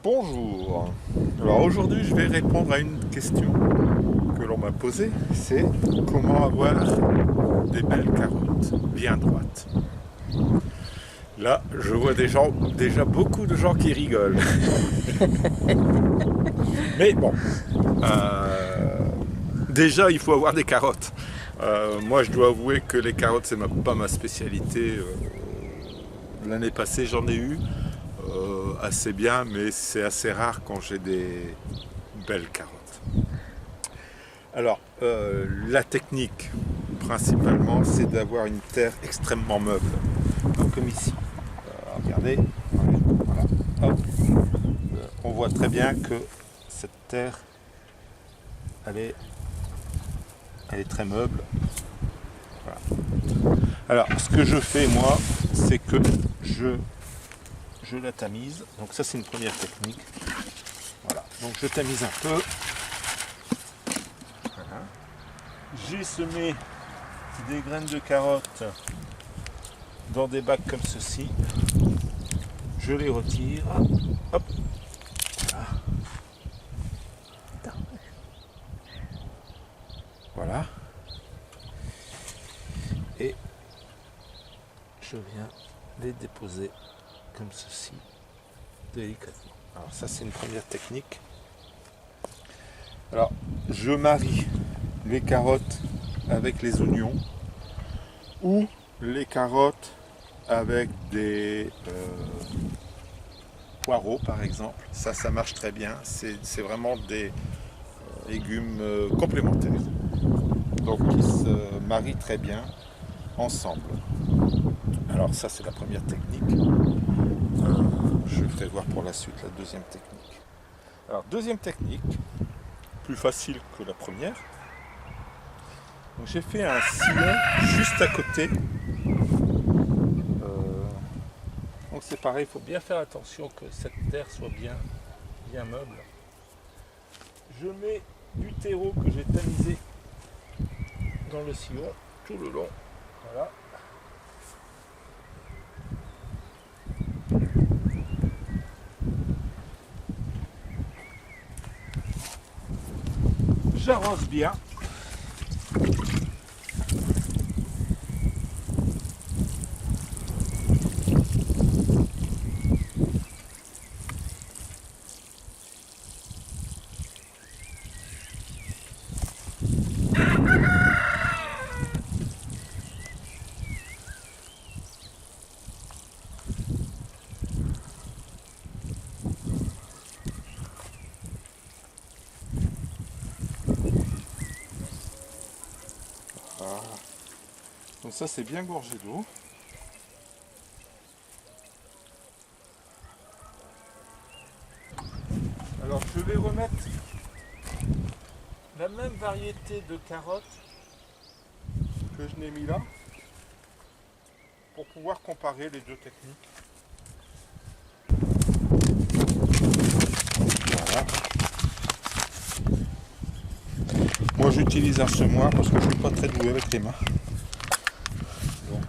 Bonjour. Alors aujourd'hui, je vais répondre à une question que l'on m'a posée, c'est comment avoir des belles carottes bien droites. Là, je vois déjà beaucoup de gens qui rigolent. Mais bon, déjà, il faut avoir des carottes. Moi, je dois avouer que les carottes, c'est pas ma spécialité. L'année passée, j'en ai eu assez bien, mais c'est assez rare quand j'ai des belles carottes. Alors, la technique, principalement, c'est d'avoir une terre extrêmement meuble. Donc, comme ici. Regardez, voilà, hop. On voit très bien que cette terre, elle est très meuble. Voilà. Alors, ce que je fais, moi, c'est que je la tamise. Donc ça, c'est une première technique. Voilà. Donc je tamise un peu. Voilà. J'ai semé des graines de carottes dans des bacs comme ceci. Je les retire. Hop. Voilà. Voilà. Et je viens les déposer comme ceci, délicatement. Alors ça, c'est une première technique. Alors, je marie les carottes avec les oignons ou les carottes avec des poireaux, par exemple. Ça marche très bien. C'est vraiment des légumes complémentaires. Donc, qui se marient très bien ensemble. Alors ça, c'est la première technique. Je vais voir pour la suite la deuxième technique. Alors, deuxième technique, plus facile que la première. Donc, j'ai fait un sillon juste à côté. Donc c'est pareil, il faut bien faire attention que cette terre soit bien meuble. Je mets du terreau que j'ai tamisé dans le sillon tout le long. Voilà. J'arrose bien. Voilà. Donc ça, c'est bien gorgé d'eau. Alors je vais remettre la même variété de carottes que je n'ai mis là pour pouvoir comparer les deux techniques. Voilà. Moi j'utilise un semoir parce que je ne suis pas très doué avec les mains. Donc.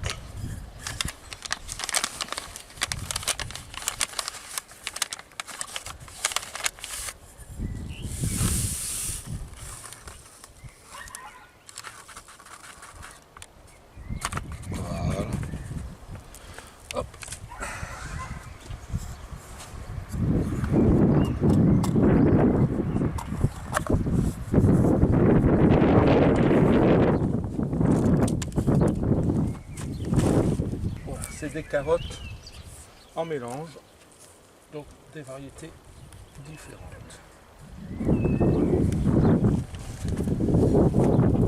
Voilà. Hop. Voilà, c'est des carottes en mélange, donc des variétés différentes.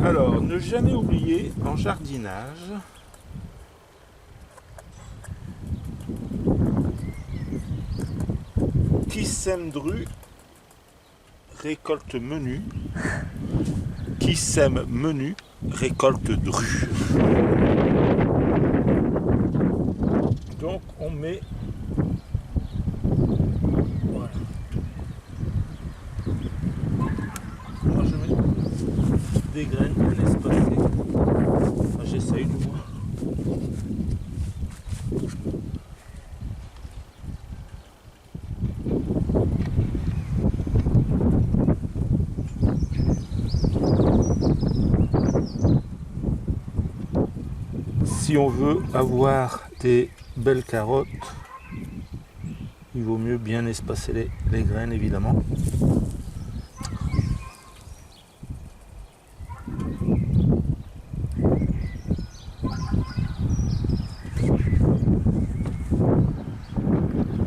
Alors, ne jamais oublier en jardinage qui sème dru récolte menu, qui sème menu récolte dru. Donc on met voilà. Moi je mets des graines bien espacées. Enfin, j'essaye du moins. si on veut avoir des belles carottes, il vaut mieux bien espacer les graines évidemment.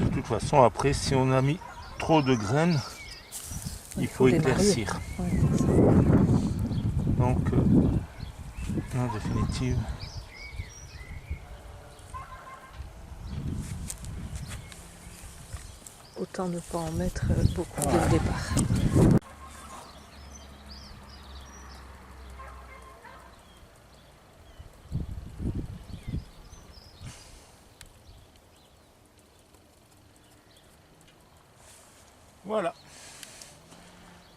De toute façon, après, si on a mis trop de graines, il faut éclaircir. Ouais, donc, en définitive, autant ne pas en mettre beaucoup dès le départ. voilà,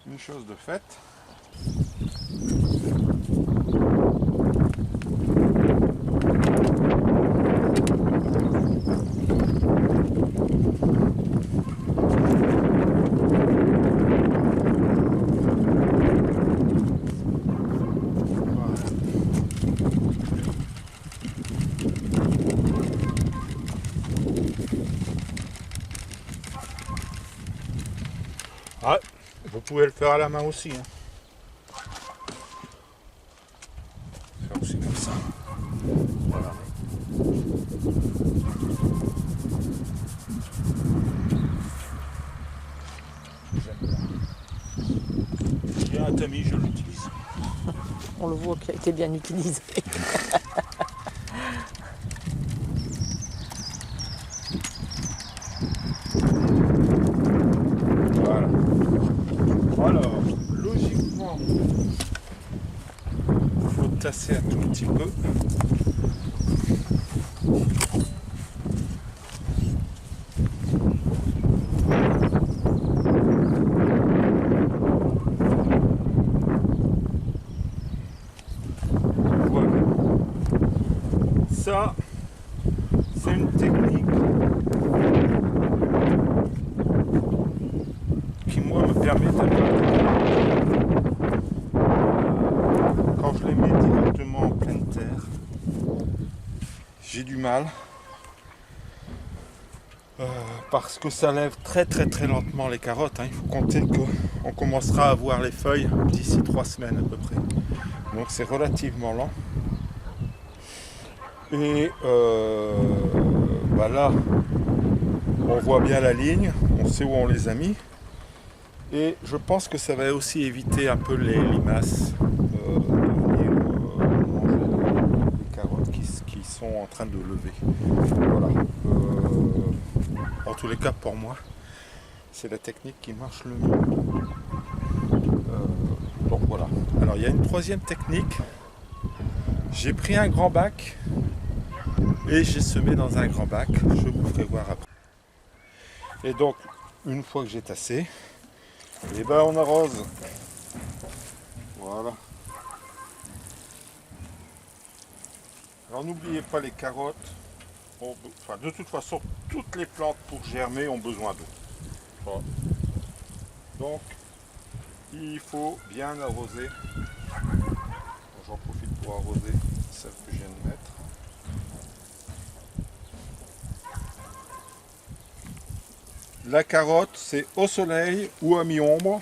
une chose de faite. Ah, vous pouvez le faire à la main aussi. Hein. Faire aussi comme ça. Voilà. J'ai un tamis, je l'utilise. On le voit qu'il a été bien utilisé. Voilà. Alors, logiquement, il faut tasser un tout petit peu. Voilà. Ça, c'est une technique qui, moi, me permet d'avoir. Quand je les mets directement en pleine terre, j'ai du mal parce que ça lève très lentement les carottes. Hein. Il faut compter qu'on commencera à voir les feuilles d'ici 3 semaines à peu près. Donc c'est relativement lent. Et là, on voit bien la ligne, on sait où on les a mis. Et je pense que ça va aussi éviter un peu les limaces de venir manger les carottes qui sont en train de lever. Voilà. En tous les cas, pour moi, c'est la technique qui marche le mieux. Donc voilà. Alors il y a une troisième technique. J'ai pris un grand bac et j'ai semé dans un grand bac. Je vous ferai voir après. Et donc, une fois que j'ai tassé, et ben on arrose. Voilà. Alors n'oubliez pas les carottes. Enfin, de toute façon, toutes les plantes pour germer ont besoin d'eau. Voilà. Donc, il faut bien arroser. J'en profite pour arroser celle que je viens de mettre. La carotte, c'est au soleil ou à mi-ombre,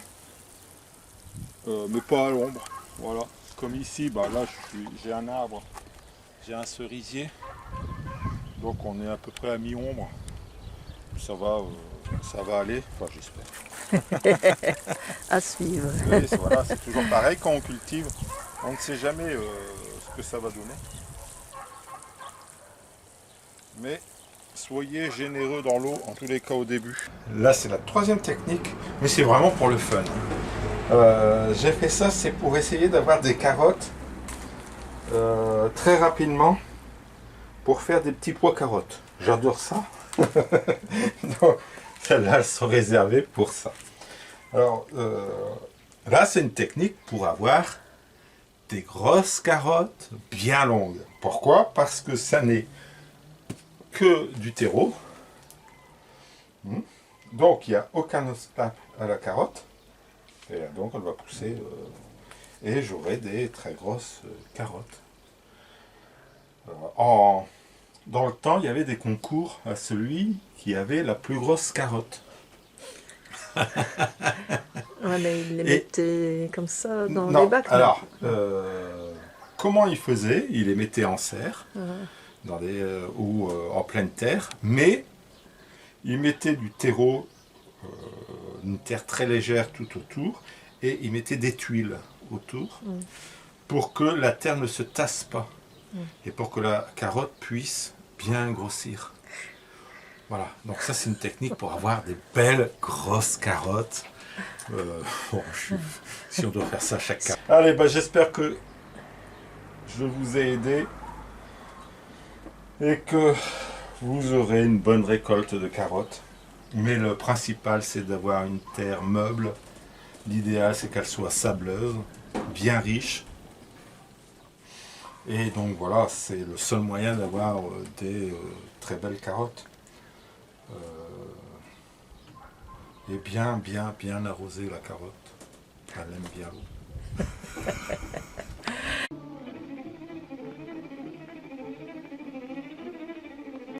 mais pas à l'ombre. Voilà. Comme ici, là, j'ai un arbre, j'ai un cerisier, donc on est à peu près à mi-ombre. Ça va aller, enfin j'espère. À suivre. Oui, voilà, c'est toujours pareil quand on cultive, on ne sait jamais ce que ça va donner. Mais soyez généreux dans l'eau, en tous les cas au début. Là, c'est la troisième technique, mais c'est vraiment pour le fun. J'ai fait ça, c'est pour essayer d'avoir des carottes très rapidement pour faire des petits pois carottes. J'adore ça. Donc, celles-là, elles sont réservées pour ça. Alors, là, c'est une technique pour avoir des grosses carottes bien longues. Pourquoi? Parce que ça n'est que du terreau. Donc il n'y a aucun obstacle à la carotte. Et donc elle va pousser et j'aurai des très grosses carottes. Voilà. dans le temps, il y avait des concours à celui qui avait la plus grosse carotte. Ouais, mais il les Et- mettait comme ça dans Non, les bacs. non alors, comment il faisait? Il les mettait en serre, ou en pleine terre, mais il mettait du terreau, une terre très légère tout autour, et il mettait des tuiles autour pour que la terre ne se tasse pas et pour que la carotte puisse bien grossir. Voilà, donc ça c'est une technique pour avoir des belles grosses carottes. Bon, si on doit faire ça chaque cas. Allez, bah, j'espère que je vous ai aidé et que vous aurez une bonne récolte de carottes. Mais le principal, c'est d'avoir une terre meuble. L'idéal, c'est qu'elle soit sableuse, bien riche. Et donc voilà, c'est le seul moyen d'avoir des très belles carottes. Et bien arroser la carotte. Elle aime bien l'eau.